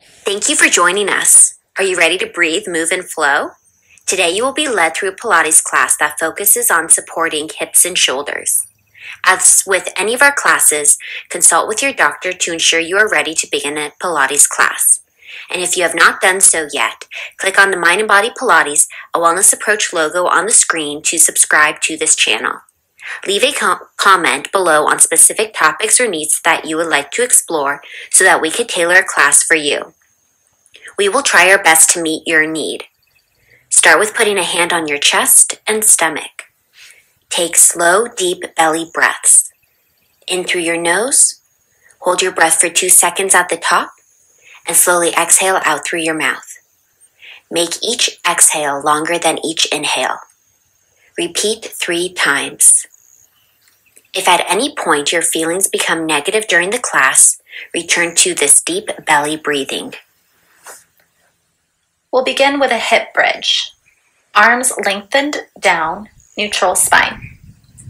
Thank you for joining us. Are you ready to breathe, move, and flow? Today you will be led through a Pilates class that focuses on supporting hips and shoulders. As with any of our classes, consult with your doctor to ensure you are ready to begin a Pilates class. And if you have not done so yet, click on the Mind and Body Pilates, a Wellness Approach logo on the screen to subscribe to this channel. Leave a comment below on specific topics or needs that you would like to explore so that we could tailor a class for you. We will try our best to meet your need. Start with putting a hand on your chest and stomach. Take slow, deep belly breaths. In through your nose, hold your breath for 2 seconds at the top, and slowly exhale out through your mouth. Make each exhale longer than each inhale. Repeat 3 times. If at any point your feelings become negative during the class, return to this deep belly breathing. We'll begin with a hip bridge. Arms lengthened down, neutral spine.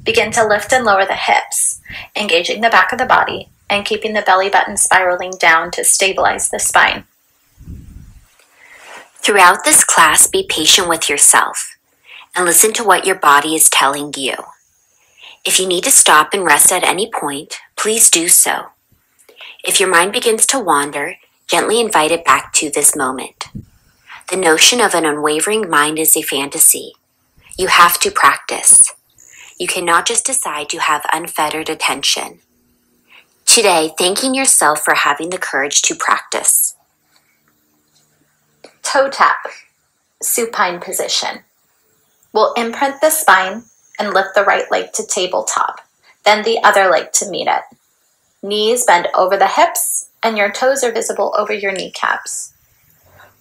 Begin to lift and lower the hips, engaging the back of the body and keeping the belly button spiraling down to stabilize the spine. Throughout this class, be patient with yourself and listen to what your body is telling you. If you need to stop and rest at any point, please do so. If your mind begins to wander, gently invite it back to this moment. The notion of an unwavering mind is a fantasy. You have to practice. You cannot just decide to have unfettered attention. Today, thanking yourself for having the courage to practice. Toe tap, supine position. We'll imprint the spine and lift the right leg to tabletop, then the other leg to meet it. Knees bend over the hips and your toes are visible over your kneecaps.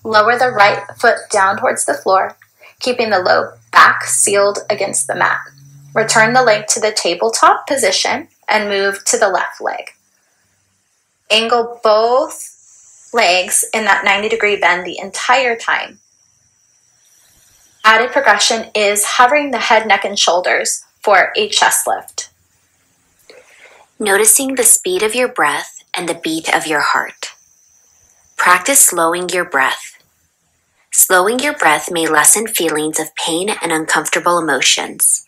Lower the right foot down towards the floor, keeping the low back sealed against the mat. Return the leg to the tabletop position and move to the left leg. Angle both legs in that 90-degree bend the entire time. Added progression is hovering the head, neck, and shoulders for a chest lift. Noticing the speed of your breath and the beat of your heart. Practice slowing your breath. Slowing your breath may lessen feelings of pain and uncomfortable emotions.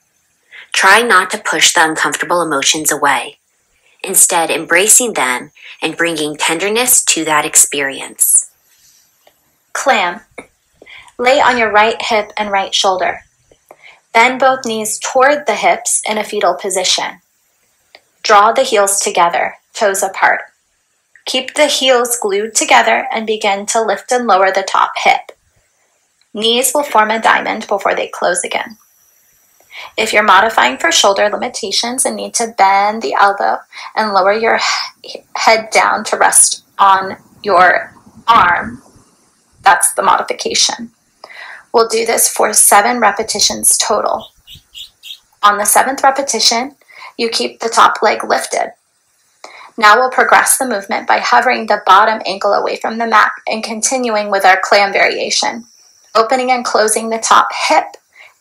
Try not to push the uncomfortable emotions away, instead embracing them and bringing tenderness to that experience. Clam. Lay on your right hip and right shoulder. Bend both knees toward the hips in a fetal position. Draw the heels together, toes apart. Keep the heels glued together and begin to lift and lower the top hip. Knees will form a diamond before they close again. If you're modifying for shoulder limitations and need to bend the elbow and lower your head down to rest on your arm, that's the modification. We'll do this for 7 repetitions total. On the 7th repetition, you keep the top leg lifted. Now we'll progress the movement by hovering the bottom ankle away from the mat and continuing with our clam variation, opening and closing the top hip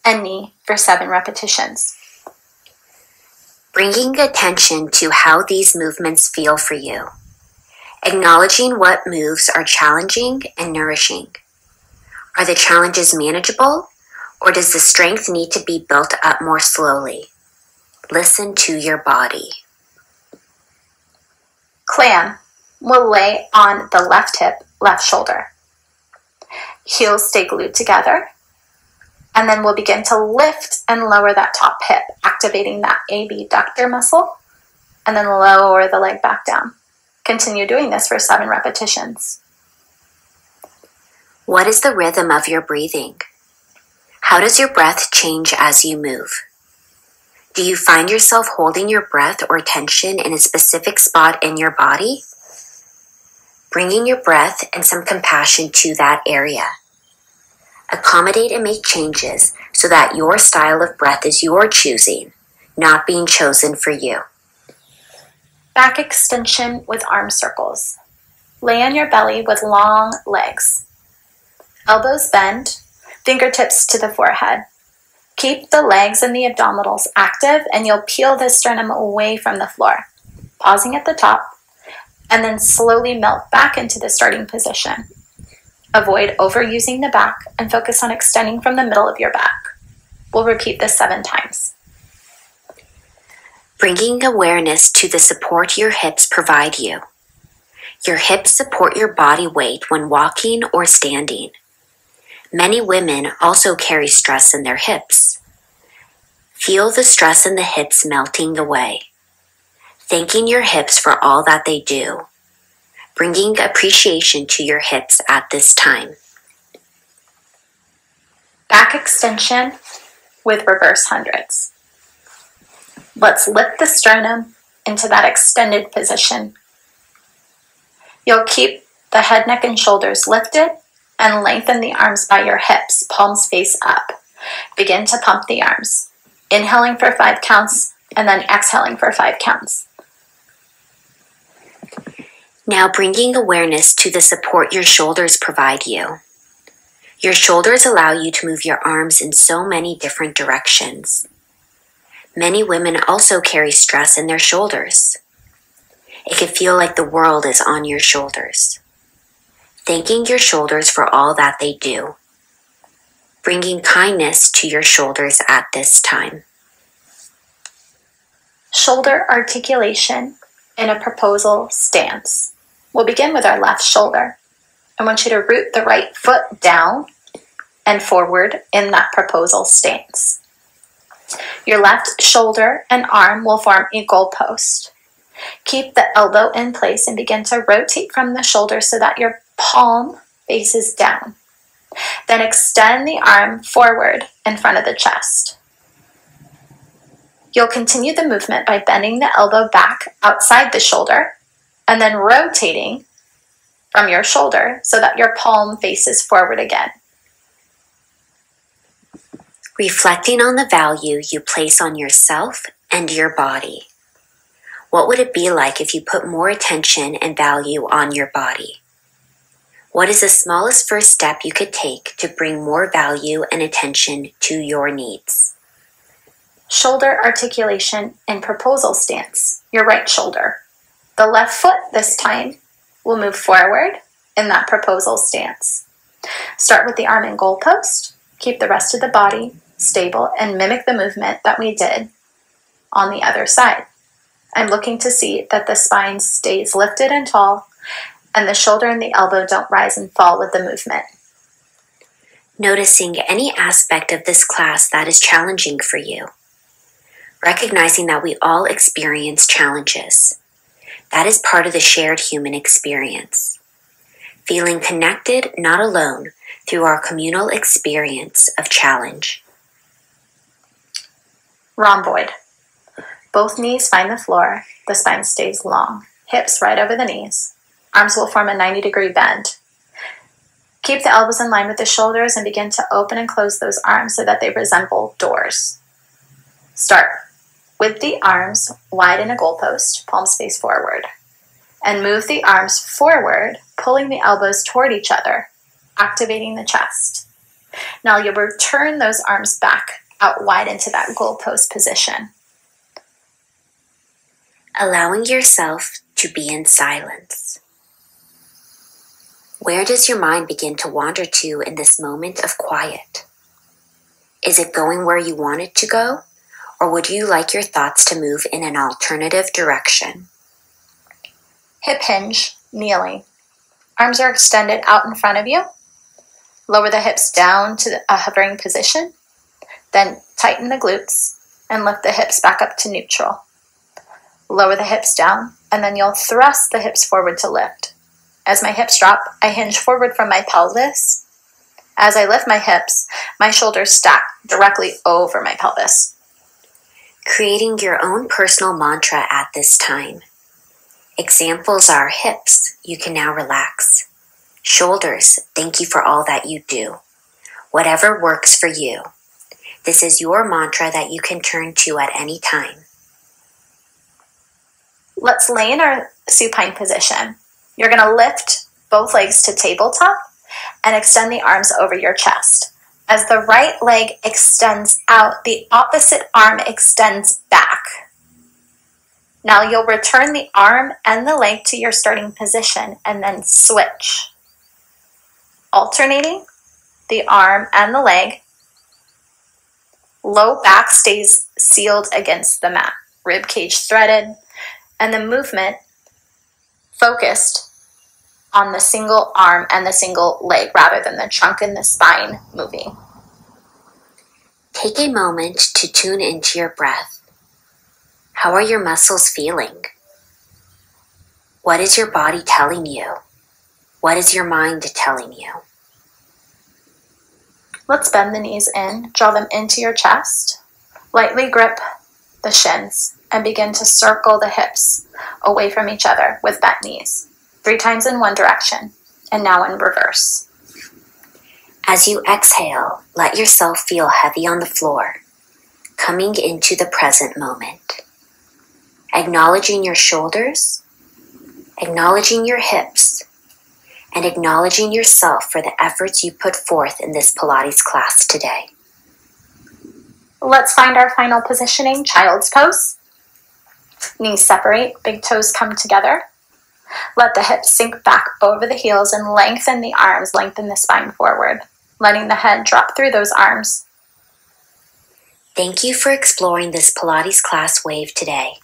and knee for 7 repetitions. Bringing attention to how these movements feel for you. Acknowledging what moves are challenging and nourishing. Are the challenges manageable, or does the strength need to be built up more slowly? Listen to your body. Clam will lay on the left hip, left shoulder. Heels stay glued together. And then we'll begin to lift and lower that top hip, activating that abductor muscle, and then lower the leg back down. Continue doing this for 7 repetitions. What is the rhythm of your breathing? How does your breath change as you move? Do you find yourself holding your breath or tension in a specific spot in your body? Bringing your breath and some compassion to that area. Accommodate and make changes so that your style of breath is your choosing, not being chosen for you. Back extension with arm circles. Lay on your belly with long legs. Elbows bend, fingertips to the forehead. Keep the legs and the abdominals active and you'll peel the sternum away from the floor. Pausing at the top, and then slowly melt back into the starting position. Avoid overusing the back and focus on extending from the middle of your back. We'll repeat this 7 times. Bringing awareness to the support your hips provide you. Your hips support your body weight when walking or standing. Many women also carry stress in their hips. Feel the stress in the hips melting away. Thanking your hips for all that they do. Bringing appreciation to your hips at this time. Back extension with reverse hundreds. Let's lift the sternum into that extended position. You'll keep the head, neck, and shoulders lifted and lengthen the arms by your hips, palms face up. Begin to pump the arms, inhaling for 5 counts and then exhaling for 5 counts. Now bringing awareness to the support your shoulders provide you. Your shoulders allow you to move your arms in so many different directions. Many women also carry stress in their shoulders. It can feel like the world is on your shoulders. Thanking your shoulders for all that they do. Bringing kindness to your shoulders at this time. Shoulder articulation in a proposal stance. We'll begin with our left shoulder. I want you to root the right foot down and forward in that proposal stance. Your left shoulder and arm will form a goalpost. Keep the elbow in place and begin to rotate from the shoulder so that your palm faces down. Then extend the arm forward in front of the chest. You'll continue the movement by bending the elbow back outside the shoulder and then rotating from your shoulder so that your palm faces forward again. Reflecting on the value you place on yourself and your body. What would it be like if you put more attention and value on your body? What is the smallest first step you could take to bring more value and attention to your needs? Shoulder articulation in proposal stance, your right shoulder. The left foot this time will move forward in that proposal stance. Start with the arm in goalpost. Keep the rest of the body stable and mimic the movement that we did on the other side. I'm looking to see that the spine stays lifted and tall and the shoulder and the elbow don't rise and fall with the movement. Noticing any aspect of this class that is challenging for you. Recognizing that we all experience challenges. That is part of the shared human experience. Feeling connected, not alone, through our communal experience of challenge. Rhomboid. Both knees find the floor, the spine stays long, hips right over the knees. Arms will form a 90-degree bend. Keep the elbows in line with the shoulders and begin to open and close those arms so that they resemble doors. Start with the arms wide in a goalpost, palms face forward. And move the arms forward, pulling the elbows toward each other, activating the chest. Now you'll return those arms back out wide into that goalpost position. Allowing yourself to be in silence. Where does your mind begin to wander to in this moment of quiet? Is it going where you want it to go, or would you like your thoughts to move in an alternative direction? Hip hinge, kneeling. Arms are extended out in front of you. Lower the hips down to a hovering position. Then tighten the glutes and lift the hips back up to neutral. Lower the hips down, and then you'll thrust the hips forward to lift. As my hips drop, I hinge forward from my pelvis. As I lift my hips, my shoulders stack directly over my pelvis. Creating your own personal mantra at this time. Examples are hips, you can now relax. Shoulders, thank you for all that you do. Whatever works for you. This is your mantra that you can turn to at any time. Let's lay in our supine position. You're going to lift both legs to tabletop and extend the arms over your chest. As the right leg extends out, the opposite arm extends back. Now you'll return the arm and the leg to your starting position and then switch, alternating the arm and the leg. Low back stays sealed against the mat, rib cage threaded, and the movement focused on the single arm and the single leg rather than the trunk and the spine moving. Take a moment to tune into your breath. How are your muscles feeling? What is your body telling you? What is your mind telling you? Let's bend the knees in, draw them into your chest. Lightly grip the shins and begin to circle the hips away from each other with bent knees. 3 times in one direction and now in reverse. As you exhale, let yourself feel heavy on the floor, coming into the present moment. Acknowledging your shoulders, acknowledging your hips, and acknowledging yourself for the efforts you put forth in this Pilates class today. Let's find our final positioning, child's pose. Knees separate, big toes come together. Let the hips sink back over the heels and lengthen the arms, lengthen the spine forward, letting the head drop through those arms. Thank you for exploring this Pilates class wave today.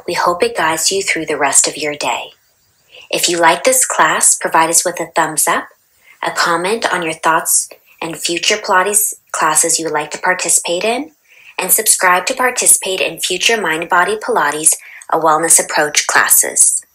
We hope it guides you through the rest of your day. If you like this class, provide us with a thumbs up, a comment on your thoughts and future Pilates classes you would like to participate in, and subscribe to participate in future Mind Body Pilates, a wellness approach classes.